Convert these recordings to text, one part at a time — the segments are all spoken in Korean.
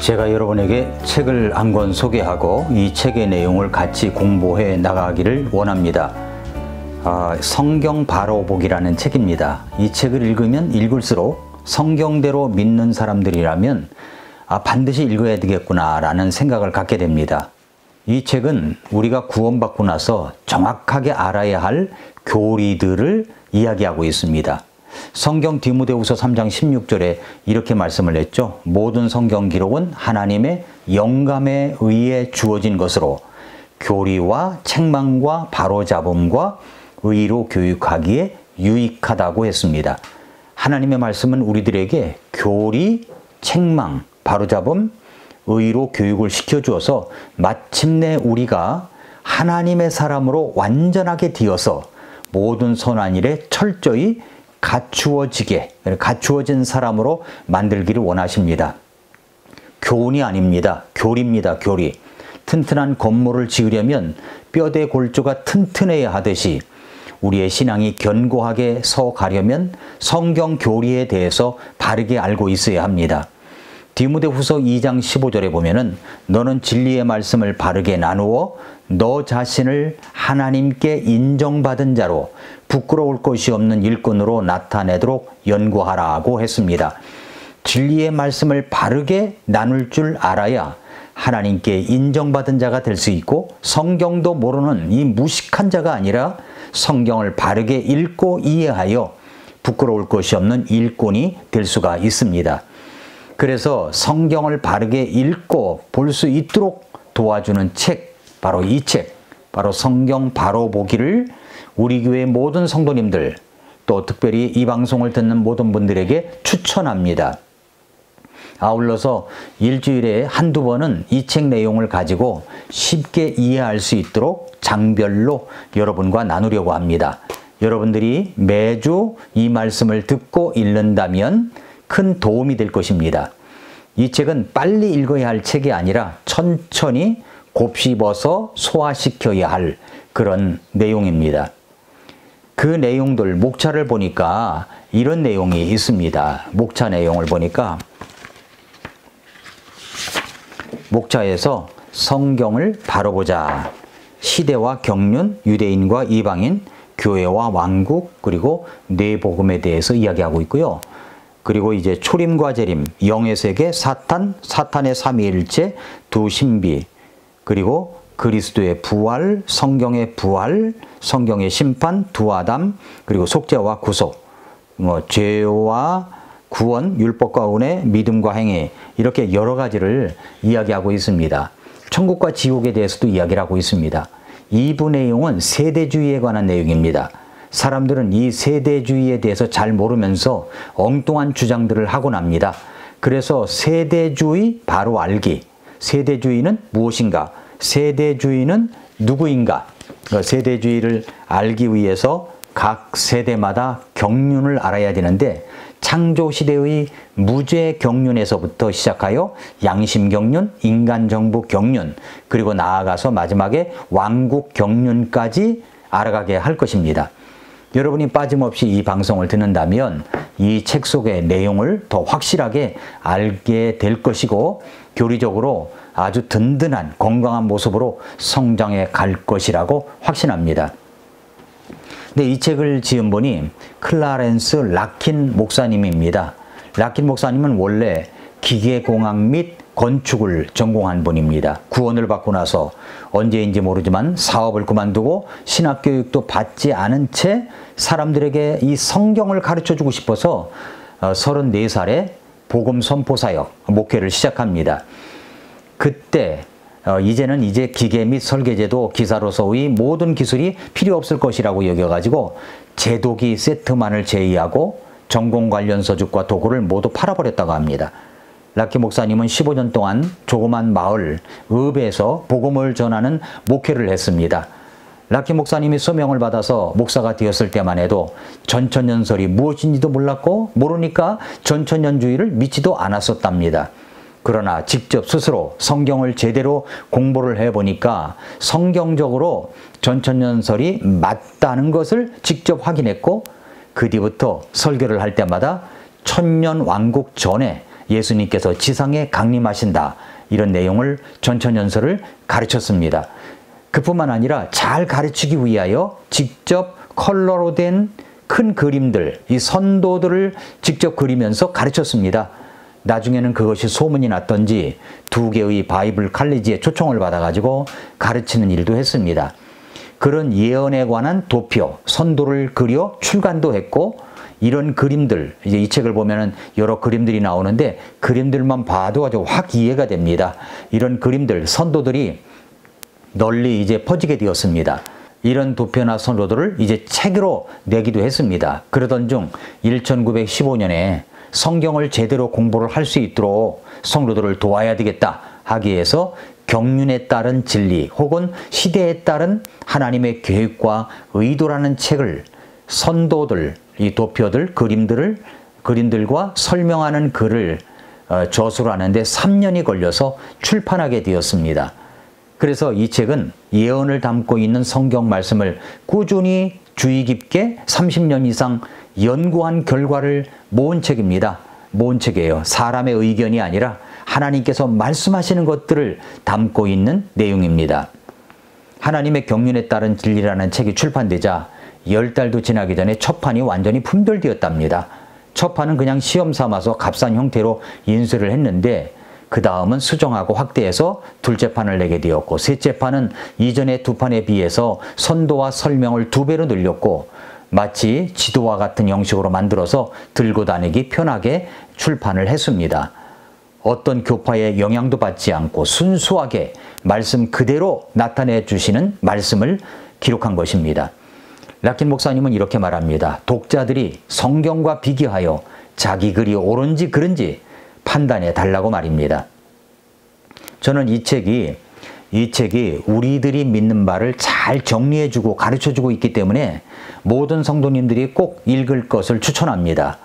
제가 여러분에게 책을 한 권 소개하고 이 책의 내용을 같이 공부해 나가기를 원합니다. 성경 바로 보기라는 책입니다. 이 책을 읽으면 읽을수록 성경대로 믿는 사람들이라면 반드시 읽어야 되겠구나 라는 생각을 갖게 됩니다. 이 책은 우리가 구원받고 나서 정확하게 알아야 할 교리들을 이야기하고 있습니다. 성경 디모데후서 3장 16절에 이렇게 말씀을 했죠. 모든 성경 기록은 하나님의 영감에 의해 주어진 것으로 교리와 책망과 바로잡음과 의로 교육하기에 유익하다고 했습니다. 하나님의 말씀은 우리들에게 교리, 책망, 바로잡음, 의로 교육을 시켜주어서 마침내 우리가 하나님의 사람으로 완전하게 되어서 모든 선한 일에 철저히 갖추어진 사람으로 만들기를 원하십니다. 교훈이 아닙니다. 교리입니다. 교리. 튼튼한 건물을 지으려면 뼈대 골조가 튼튼해야 하듯이 우리의 신앙이 견고하게 서 가려면 성경 교리에 대해서 바르게 알고 있어야 합니다. 디모데후서 2장 15절에 보면은 너는 진리의 말씀을 바르게 나누어 너 자신을 하나님께 인정받은 자로 부끄러울 것이 없는 일꾼으로 나타내도록 연구하라고 했습니다. 진리의 말씀을 바르게 나눌 줄 알아야 하나님께 인정받은 자가 될 수 있고 성경도 모르는 이 무식한 자가 아니라 성경을 바르게 읽고 이해하여 부끄러울 것이 없는 일꾼이 될 수가 있습니다. 그래서 성경을 바르게 읽고 볼 수 있도록 도와주는 책, 바로 이 책, 바로 성경 바로 보기를 우리 교회 모든 성도님들, 또 특별히 이 방송을 듣는 모든 분들에게 추천합니다. 아울러서 일주일에 한두 번은 이 책 내용을 가지고 쉽게 이해할 수 있도록 장별로 여러분과 나누려고 합니다. 여러분들이 매주 이 말씀을 듣고 읽는다면 큰 도움이 될 것입니다. 이 책은 빨리 읽어야 할 책이 아니라 천천히 곱씹어서 소화시켜야 할 그런 내용입니다. 그 내용들, 목차를 보니까 이런 내용이 있습니다. 목차 내용을 보니까 목차에서 성경을 바로 보자. 시대와 경륜, 유대인과 이방인, 교회와 왕국, 그리고 뇌복음에 대해서 이야기하고 있고요. 그리고 이제 초림과 재림, 영의 세계, 사탄, 사탄의 삼위일체, 두 신비, 그리고 그리스도의 부활, 성경의 부활, 성경의 심판, 두 아담, 그리고 속죄와 구속, 죄와 구원, 율법과 은혜, 믿음과 행위, 이렇게 여러 가지를 이야기하고 있습니다. 천국과 지옥에 대해서도 이야기를 하고 있습니다. 2부 내용은 세대주의에 관한 내용입니다. 사람들은 이 세대주의에 대해서 잘 모르면서 엉뚱한 주장들을 하곤 합니다. 그래서 세대주의 바로 알기, 세대주의는 무엇인가, 세대주의는 누구인가, 세대주의를 알기 위해서 각 세대마다 경륜을 알아야 되는데 창조시대의 무죄 경륜에서부터 시작하여 양심 경륜, 인간 정부 경륜, 그리고 나아가서 마지막에 왕국 경륜까지 알아가게 할 것입니다. 여러분이 빠짐없이 이 방송을 듣는다면 이 책 속의 내용을 더 확실하게 알게 될 것이고 교리적으로 아주 든든한 건강한 모습으로 성장해 갈 것이라고 확신합니다. 근데 이 책을 지은 분이 클라렌스 라킨 목사님입니다. 라킨 목사님은 원래 기계공학 및 건축을 전공한 분입니다. 구원을 받고 나서 언제인지 모르지만 사업을 그만두고 신학교육도 받지 않은 채 사람들에게 이 성경을 가르쳐주고 싶어서 34살에 복음 선포사역 목회를 시작합니다. 그때 이제는 기계 및 설계제도 기사로서의 모든 기술이 필요 없을 것이라고 여겨가지고 제도기 세트만을 제의하고 전공 관련 서적과 도구를 모두 팔아버렸다고 합니다. 라키 목사님은 15년 동안 조그만 마을 읍에서 복음을 전하는 목회를 했습니다. 라키 목사님이 소명을 받아서 목사가 되었을 때만 해도 전천년설이 무엇인지도 몰랐고 모르니까 전천년주의를 믿지도 않았었답니다. 그러나 직접 스스로 성경을 제대로 공부를 해보니까 성경적으로 전천년설이 맞다는 것을 직접 확인했고 그 뒤부터 설교를 할 때마다 천년 왕국 전에 예수님께서 지상에 강림하신다. 이런 내용을 전천연설을 가르쳤습니다. 그뿐만 아니라 잘 가르치기 위하여 직접 컬러로 된 큰 그림들, 이 선도들을 직접 그리면서 가르쳤습니다. 나중에는 그것이 소문이 났던지 2개의 바이블 칼리지에 초청을 받아가지고 가르치는 일도 했습니다. 그런 예언에 관한 도표, 선도를 그려 출간도 했고, 이런 그림들, 이제 이 책을 보면은 여러 그림들이 나오는데 그림들만 봐도 아주 확 이해가 됩니다. 이런 그림들, 선도들이 널리 이제 퍼지게 되었습니다. 이런 도표나 선도들을 이제 책으로 내기도 했습니다. 그러던 중 1915년에 성경을 제대로 공부를 할 수 있도록 성도들을 도와야 되겠다 하기 위해서 경륜에 따른 진리 혹은 시대에 따른 하나님의 계획과 의도라는 책을 선도들, 이 도표들, 그림들과 설명하는 글을 저술을 하는데 3년이 걸려서 출판하게 되었습니다. 그래서 이 책은 예언을 담고 있는 성경 말씀을 꾸준히 주의 깊게 30년 이상 연구한 결과를 모은 책입니다. 모은 책이에요. 사람의 의견이 아니라 하나님께서 말씀하시는 것들을 담고 있는 내용입니다. 하나님의 경륜에 따른 진리라는 책이 출판되자 10달도 지나기 전에 첫 판이 완전히 품절되었답니다. 첫 판은 그냥 시험 삼아서 값싼 형태로 인쇄를 했는데 그 다음은 수정하고 확대해서 둘째 판을 내게 되었고, 셋째 판은 이전의 2판에 비해서 선도와 설명을 2배로 늘렸고 마치 지도와 같은 형식으로 만들어서 들고 다니기 편하게 출판을 했습니다. 어떤 교파의 영향도 받지 않고 순수하게 말씀 그대로 나타내 주시는 말씀을 기록한 것입니다. 락킨 목사님은 이렇게 말합니다. 독자들이 성경과 비교하여 자기 글이 옳은지 그른지 판단해 달라고 말입니다. 저는 이 책이 우리들이 믿는 바를 잘 정리해주고 가르쳐주고 있기 때문에 모든 성도님들이 꼭 읽을 것을 추천합니다.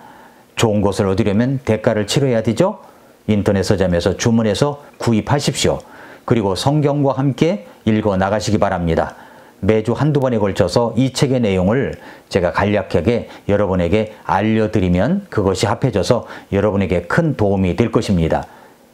좋은 것을 얻으려면 대가를 치러야 되죠? 인터넷 서점에서 주문해서 구입하십시오. 그리고 성경과 함께 읽어 나가시기 바랍니다. 매주 한두 번에 걸쳐서 이 책의 내용을 제가 간략하게 여러분에게 알려드리면 그것이 합해져서 여러분에게 큰 도움이 될 것입니다.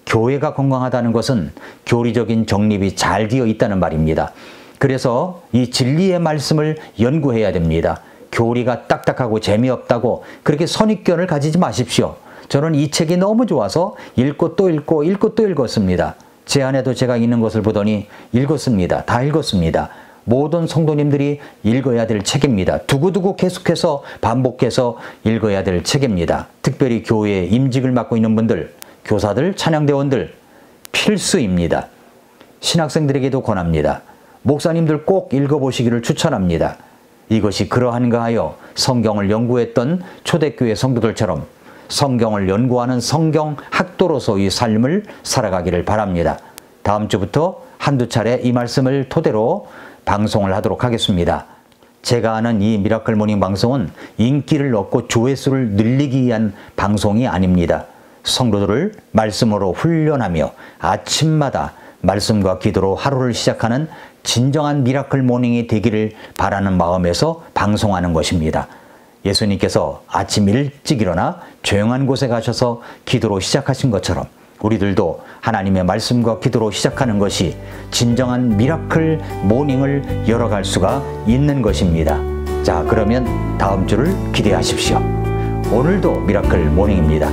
교회가 건강하다는 것은 교리적인 정립이 잘 되어 있다는 말입니다. 그래서 이 진리의 말씀을 연구해야 됩니다. 교리가 딱딱하고 재미없다고 그렇게 선입견을 가지지 마십시오. 저는 이 책이 너무 좋아서 읽고 또 읽고 읽고 또 읽었습니다. 제 안에도 제가 있는 것을 보더니 읽었습니다. 다 읽었습니다. 모든 성도님들이 읽어야 될 책입니다. 두고두고 계속해서 반복해서 읽어야 될 책입니다. 특별히 교회에 임직을 맡고 있는 분들, 교사들, 찬양대원들 필수입니다. 신학생들에게도 권합니다. 목사님들 꼭 읽어보시기를 추천합니다. 이것이 그러한가 하여 성경을 연구했던 초대교회 성도들처럼 성경을 연구하는 성경 학도로서의 삶을 살아가기를 바랍니다. 다음 주부터 한두 차례 이 말씀을 토대로 방송을 하도록 하겠습니다. 제가 하는 이 미라클 모닝 방송은 인기를 얻고 조회수를 늘리기 위한 방송이 아닙니다. 성도들을 말씀으로 훈련하며 아침마다 말씀과 기도로 하루를 시작하는 진정한 미라클 모닝이 되기를 바라는 마음에서 방송하는 것입니다. 예수님께서 아침 일찍 일어나 조용한 곳에 가셔서 기도로 시작하신 것처럼 우리들도 하나님의 말씀과 기도로 시작하는 것이 진정한 미라클 모닝을 열어갈 수가 있는 것입니다. 자, 그러면 다음 주를 기대하십시오. 오늘도 미라클 모닝입니다.